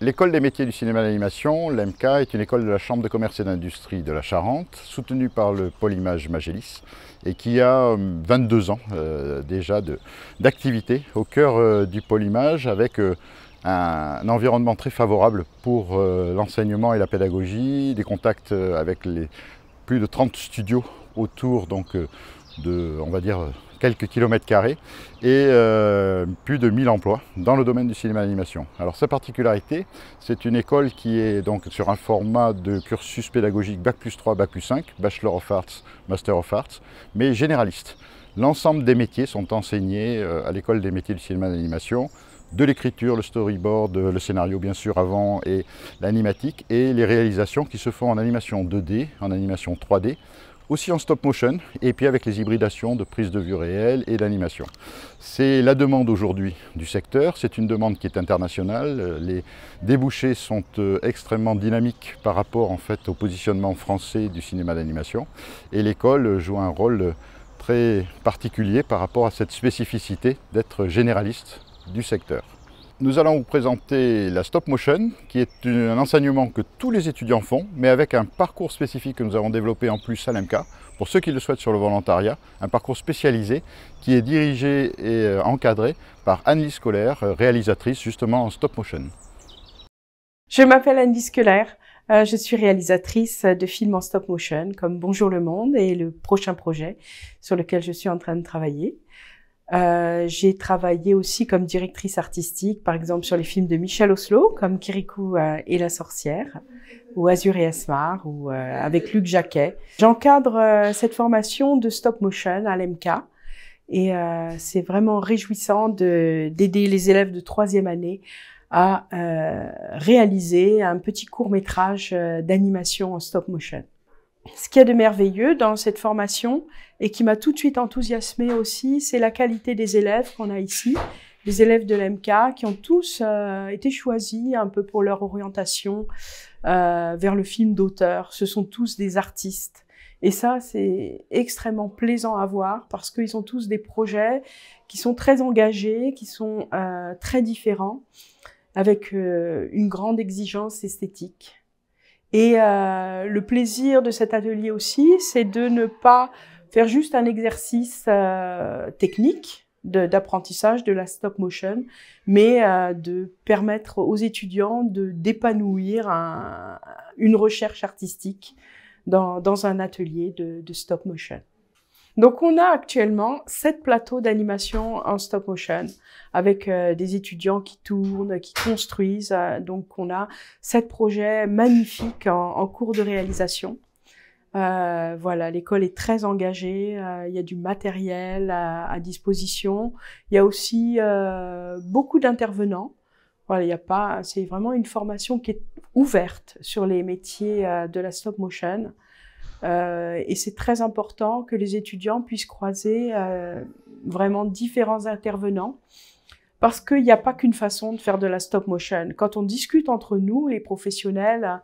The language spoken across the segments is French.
L'école des métiers du cinéma et de l'animation, l'EMCA, est une école de la Chambre de commerce et d'industrie de la Charente, soutenue par le pôle image Magélis, et qui a 22 ans déjà d'activité au cœur du pôle image, avec un environnement très favorable pour l'enseignement et la pédagogie, des contacts avec les plus de 30 studios autour on va dire, quelques kilomètres carrés et plus de 1000 emplois dans le domaine du cinéma et de l'animation. Alors sa particularité, c'est une école qui est donc sur un format de cursus pédagogique Bac+3, Bac+5, Bachelor of Arts, Master of Arts, mais généraliste. L'ensemble des métiers sont enseignés à l'école des métiers du cinéma et de l'animation, de l'écriture, le storyboard, le scénario bien sûr avant et l'animatique, et les réalisations qui se font en animation 2D, en animation 3D, aussi en stop motion, et puis avec les hybridations de prise de vue réelle et d'animation. C'est la demande aujourd'hui du secteur, c'est une demande qui est internationale, les débouchés sont extrêmement dynamiques par rapport en fait au positionnement français du cinéma d'animation, et l'école joue un rôle très particulier par rapport à cette spécificité d'être généraliste du secteur. Nous allons vous présenter la stop motion, qui est un enseignement que tous les étudiants font, mais avec un parcours spécifique que nous avons développé en plus à l'EMCA, pour ceux qui le souhaitent sur le volontariat, un parcours spécialisé qui est dirigé et encadré par Anne-Lise Scoler, réalisatrice justement en stop motion. Je m'appelle Anne-Lise Scoler, je suis réalisatrice de films en stop motion comme Bonjour le monde et le prochain projet sur lequel je suis en train de travailler. J'ai travaillé aussi comme directrice artistique, par exemple sur les films de Michel Oslo, comme Kirikou et la sorcière, ou Azur et Esmar, ou avec Luc Jacquet. J'encadre cette formation de stop motion à l'EMCA, et c'est vraiment réjouissant d'aider les élèves de 3e année à réaliser un petit court-métrage d'animation en stop motion. Ce qu'il y a de merveilleux dans cette formation et qui m'a tout de suite enthousiasmée aussi, c'est la qualité des élèves qu'on a ici, les élèves de l'EMCA qui ont tous été choisis un peu pour leur orientation vers le film d'auteur. Ce sont tous des artistes. Et ça, c'est extrêmement plaisant à voir parce qu'ils ont tous des projets qui sont très engagés, qui sont très différents, avec une grande exigence esthétique. Et le plaisir de cet atelier aussi, c'est de ne pas faire juste un exercice technique d'apprentissage de la stop motion, mais de permettre aux étudiants d'épanouir une recherche artistique dans un atelier de stop motion. Donc on a actuellement 7 plateaux d'animation en stop motion avec des étudiants qui tournent, qui construisent. Donc on a 7 projets magnifiques en cours de réalisation. Voilà, l'école est très engagée, il y a du matériel à disposition. Il y a aussi beaucoup d'intervenants. Voilà, c'est vraiment une formation qui est ouverte sur les métiers de la stop motion. Et c'est très important que les étudiants puissent croiser vraiment différents intervenants parce qu'il n'y a pas qu'une façon de faire de la stop motion. Quand on discute entre nous, les professionnels,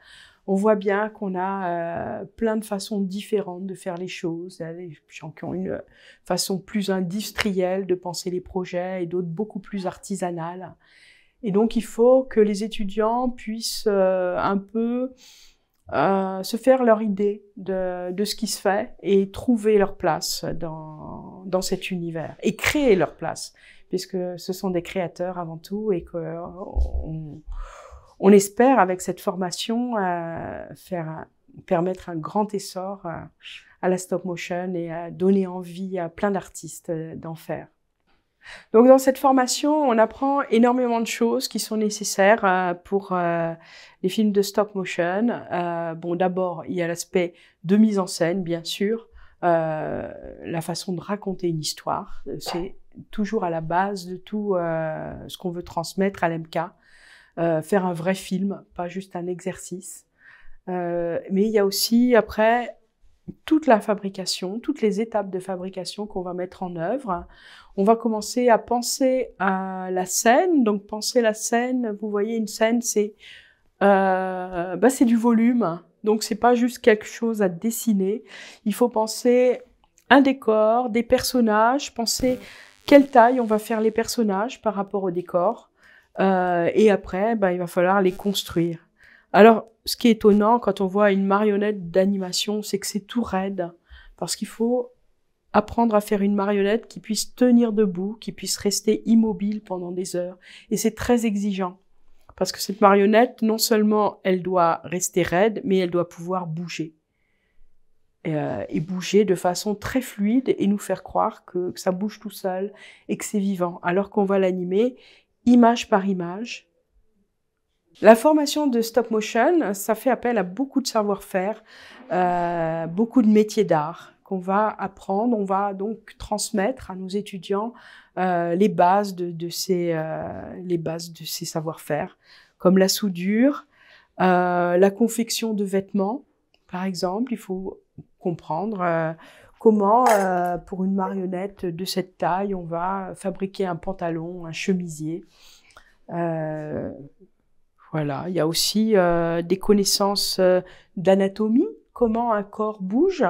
on voit bien qu'on a plein de façons différentes de faire les choses. Il y a des gens qui ont une façon plus industrielle de penser les projets et d'autres beaucoup plus artisanales. Et donc il faut que les étudiants puissent un peu se faire leur idée de ce qui se fait et trouver leur place dans cet univers et créer leur place puisque ce sont des créateurs avant tout et qu'on espère avec cette formation permettre un grand essor à la stop motion et donner envie à plein d'artistes d'en faire. Donc dans cette formation, on apprend énormément de choses qui sont nécessaires pour les films de stop motion. Bon, d'abord, il y a l'aspect de mise en scène, bien sûr, la façon de raconter une histoire. C'est toujours à la base de tout ce qu'on veut transmettre à l'EMCA. Faire un vrai film, pas juste un exercice. Mais il y a aussi, après, toute la fabrication, toutes les étapes de fabrication qu'on va mettre en œuvre. On va commencer à penser à la scène. Donc, penser la scène, vous voyez, une scène, c'est du volume. Donc, c'est pas juste quelque chose à dessiner. Il faut penser un décor, des personnages, penser quelle taille on va faire les personnages par rapport au décor. Et après, il va falloir les construire. Alors, ce qui est étonnant quand on voit une marionnette d'animation, c'est que c'est tout raide, parce qu'il faut apprendre à faire une marionnette qui puisse tenir debout, qui puisse rester immobile pendant des heures. Et c'est très exigeant, parce que cette marionnette, non seulement elle doit rester raide, mais elle doit pouvoir bouger. Et bouger de façon très fluide et nous faire croire que ça bouge tout seul et que c'est vivant, alors qu'on va l'animer image par image. La formation de stop motion, ça fait appel à beaucoup de savoir-faire, beaucoup de métiers d'art qu'on va apprendre. On va donc transmettre à nos étudiants les bases de ces savoir-faire, comme la soudure, la confection de vêtements, par exemple. Il faut comprendre comment, pour une marionnette de cette taille, on va fabriquer un pantalon, un chemisier. Voilà, il y a aussi des connaissances d'anatomie, comment un corps bouge,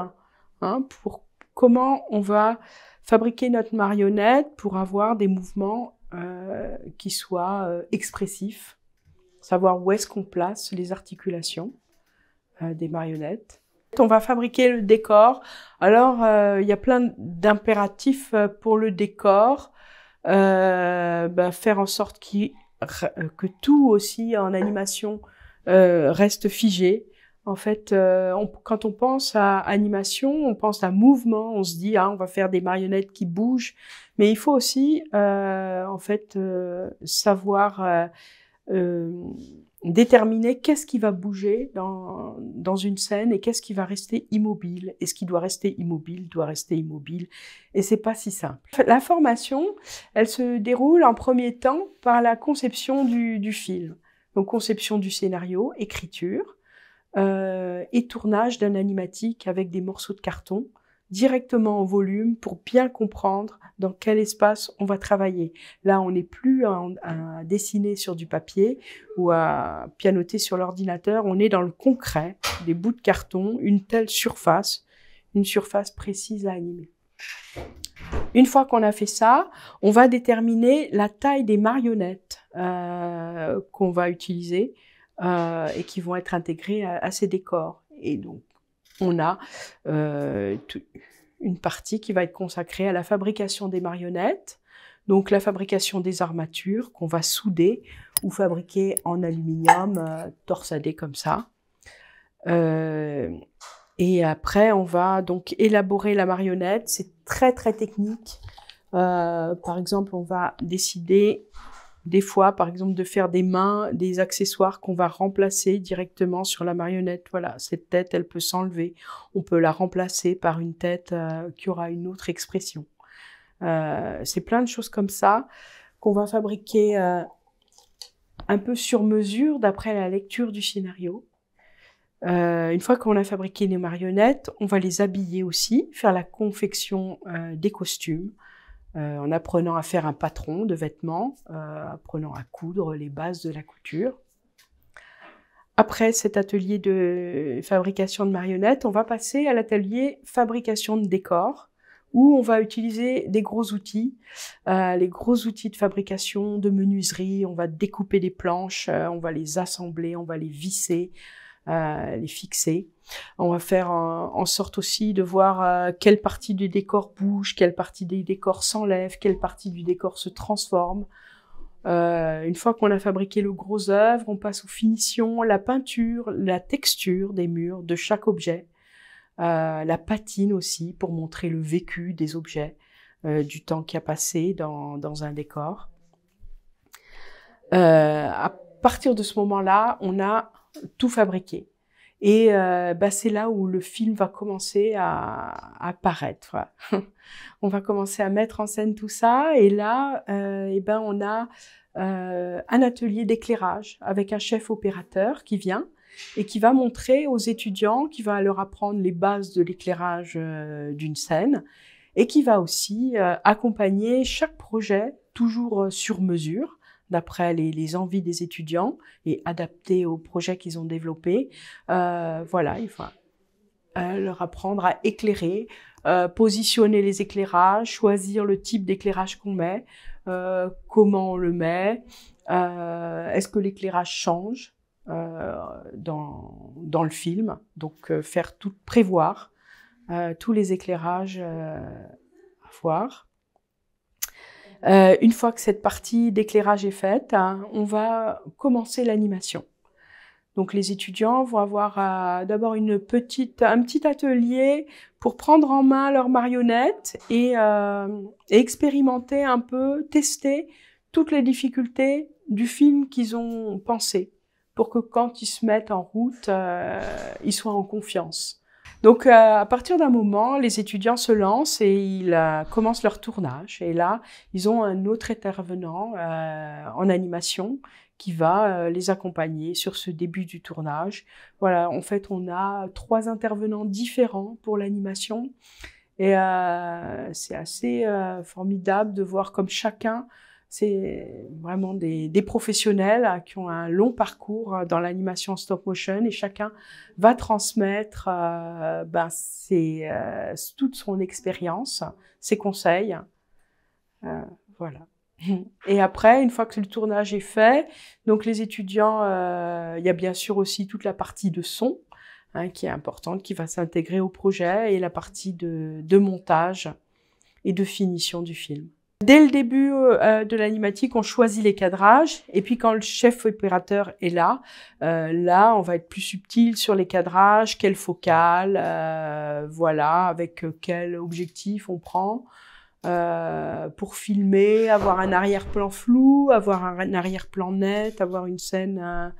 pour comment on va fabriquer notre marionnette pour avoir des mouvements qui soient expressifs, savoir où est-ce qu'on place les articulations des marionnettes. On va fabriquer le décor. Alors, il y a plein d'impératifs pour le décor. Faire en sorte que tout aussi en animation reste figé. En fait, quand on pense à animation, on pense à mouvement. On se dit, on va faire des marionnettes qui bougent. Mais il faut aussi, savoir déterminer qu'est-ce qui va bouger dans une scène et qu'est-ce qui va rester immobile. Et ce qui doit rester immobile doit rester immobile. Et c'est pas si simple. La formation, elle se déroule en premier temps par la conception du film. Donc conception du scénario, écriture, et tournage d'un animatique avec des morceaux de carton directement en volume pour bien comprendre dans quel espace on va travailler. Là, on n'est plus à dessiner sur du papier ou à pianoter sur l'ordinateur, on est dans le concret, des bouts de carton, une telle surface, une surface précise à animer. Une fois qu'on a fait ça, on va déterminer la taille des marionnettes qu'on va utiliser et qui vont être intégrées à ces décors. Et donc, on a une partie qui va être consacrée à la fabrication des marionnettes, donc la fabrication des armatures qu'on va souder ou fabriquer en aluminium torsadé comme ça. Et après, on va donc élaborer la marionnette. C'est très très technique. Par exemple, on va décider des fois, par exemple, de faire des mains, des accessoires qu'on va remplacer directement sur la marionnette. Voilà, cette tête, elle peut s'enlever. On peut la remplacer par une tête qui aura une autre expression. C'est plein de choses comme ça qu'on va fabriquer un peu sur mesure d'après la lecture du scénario. Une fois qu'on a fabriqué les marionnettes, on va les habiller aussi, faire la confection des costumes, en apprenant à faire un patron de vêtements, apprenant à coudre les bases de la couture. Après cet atelier de fabrication de marionnettes, on va passer à l'atelier fabrication de décors, où on va utiliser des gros outils, les gros outils de fabrication, de menuiserie. On va découper des planches, on va les assembler, on va les visser, les fixer. On va faire en sorte aussi de voir quelle partie du décor bouge, quelle partie du décor s'enlève, quelle partie du décor se transforme. Une fois qu'on a fabriqué le gros œuvre, on passe aux finitions, la peinture, la texture des murs de chaque objet, la patine aussi pour montrer le vécu des objets, du temps qui a passé dans un décor. À partir de ce moment-là, on a tout fabriqué. Et c'est là où le film va commencer à apparaître. On va commencer à mettre en scène tout ça. Et là, on a un atelier d'éclairage avec un chef opérateur qui vient et qui va montrer aux étudiants, qui va leur apprendre les bases de l'éclairage d'une scène et qui va aussi accompagner chaque projet toujours sur mesure, d'après les envies des étudiants et adapté aux projets qu'ils ont développés. Voilà, il faut leur apprendre à éclairer, positionner les éclairages, choisir le type d'éclairage qu'on met, comment on le met, est-ce que l'éclairage change dans le film, donc prévoir tous les éclairages à voir. Une fois que cette partie d'éclairage est faite, on va commencer l'animation. Donc les étudiants vont avoir d'abord un petit atelier pour prendre en main leurs marionnettes et expérimenter un peu, tester toutes les difficultés du film qu'ils ont pensé, pour que quand ils se mettent en route, ils soient en confiance. Donc à partir d'un moment, les étudiants se lancent et ils commencent leur tournage. Et là, ils ont un autre intervenant en animation qui va les accompagner sur ce début du tournage. Voilà, en fait, on a 3 intervenants différents pour l'animation. Et c'est assez formidable de voir comme chacun, c'est vraiment des professionnels qui ont un long parcours dans l'animation stop motion et chacun va transmettre toute son expérience, ses conseils. Voilà. Et après, une fois que le tournage est fait, donc les étudiants, il y a bien sûr aussi toute la partie de son qui est importante, qui va s'intégrer au projet, et la partie de montage et de finition du film. Dès le début de l'animatique, on choisit les cadrages, et puis quand le chef opérateur est là, on va être plus subtil sur les cadrages, quelle focale, voilà, avec quel objectif on prend. Pour filmer, avoir un arrière-plan flou, avoir un arrière-plan net, avoir une scène...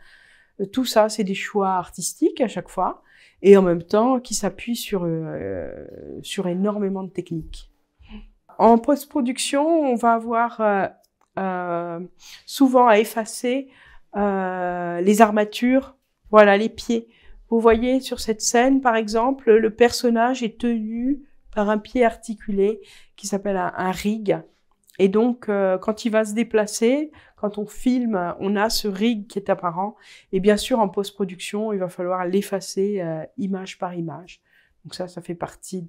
tout ça, c'est des choix artistiques à chaque fois, et en même temps qui s'appuient sur énormément de techniques. En post-production, on va avoir souvent à effacer les armatures, voilà, les pieds. Vous voyez sur cette scène, par exemple, le personnage est tenu par un pied articulé qui s'appelle un rig. Et donc, quand il va se déplacer, quand on filme, on a ce rig qui est apparent. Et bien sûr, en post-production, il va falloir l'effacer image par image. Donc ça fait partie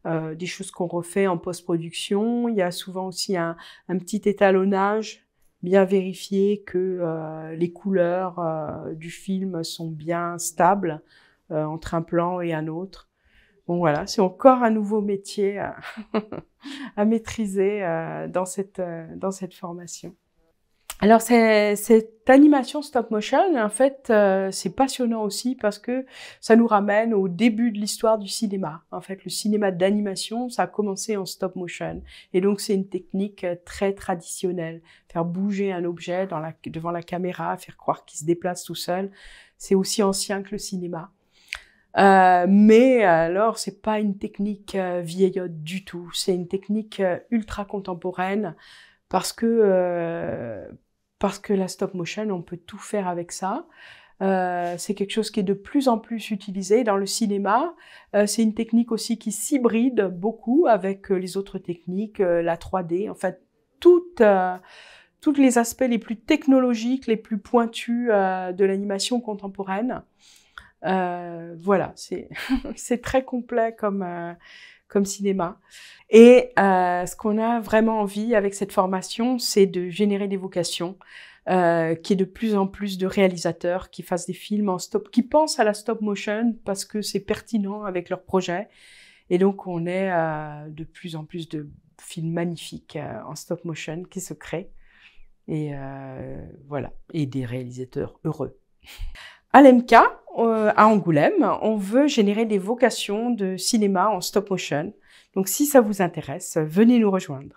des choses qu'on refait en post-production. Il y a souvent aussi un petit étalonnage, bien vérifier que les couleurs du film sont bien stables entre un plan et un autre. Bon voilà, c'est encore un nouveau métier à maîtriser dans cette formation. Alors cette animation stop motion, en fait, c'est passionnant aussi parce que ça nous ramène au début de l'histoire du cinéma. En fait, le cinéma d'animation, ça a commencé en stop motion, et donc c'est une technique très traditionnelle. Faire bouger un objet devant la caméra, faire croire qu'il se déplace tout seul, c'est aussi ancien que le cinéma. Mais alors, c'est pas une technique vieillotte du tout. C'est une technique ultra contemporaine parce que la stop motion, on peut tout faire avec ça. C'est quelque chose qui est de plus en plus utilisé dans le cinéma. C'est une technique aussi qui s'hybride beaucoup avec les autres techniques, la 3D. En fait, tous les aspects les plus technologiques, les plus pointus de l'animation contemporaine. Voilà, c'est très complet comme cinéma. Et ce qu'on a vraiment envie avec cette formation, c'est de générer des vocations, qu'il y ait de plus en plus de réalisateurs qui fassent des films en stop, qui pensent à la stop motion parce que c'est pertinent avec leur projet. Et donc on est de plus en plus de films magnifiques en stop motion qui se créent. Et voilà, et des réalisateurs heureux. À l'EMCA, à Angoulême, on veut générer des vocations de cinéma en stop motion. Donc si ça vous intéresse, venez nous rejoindre.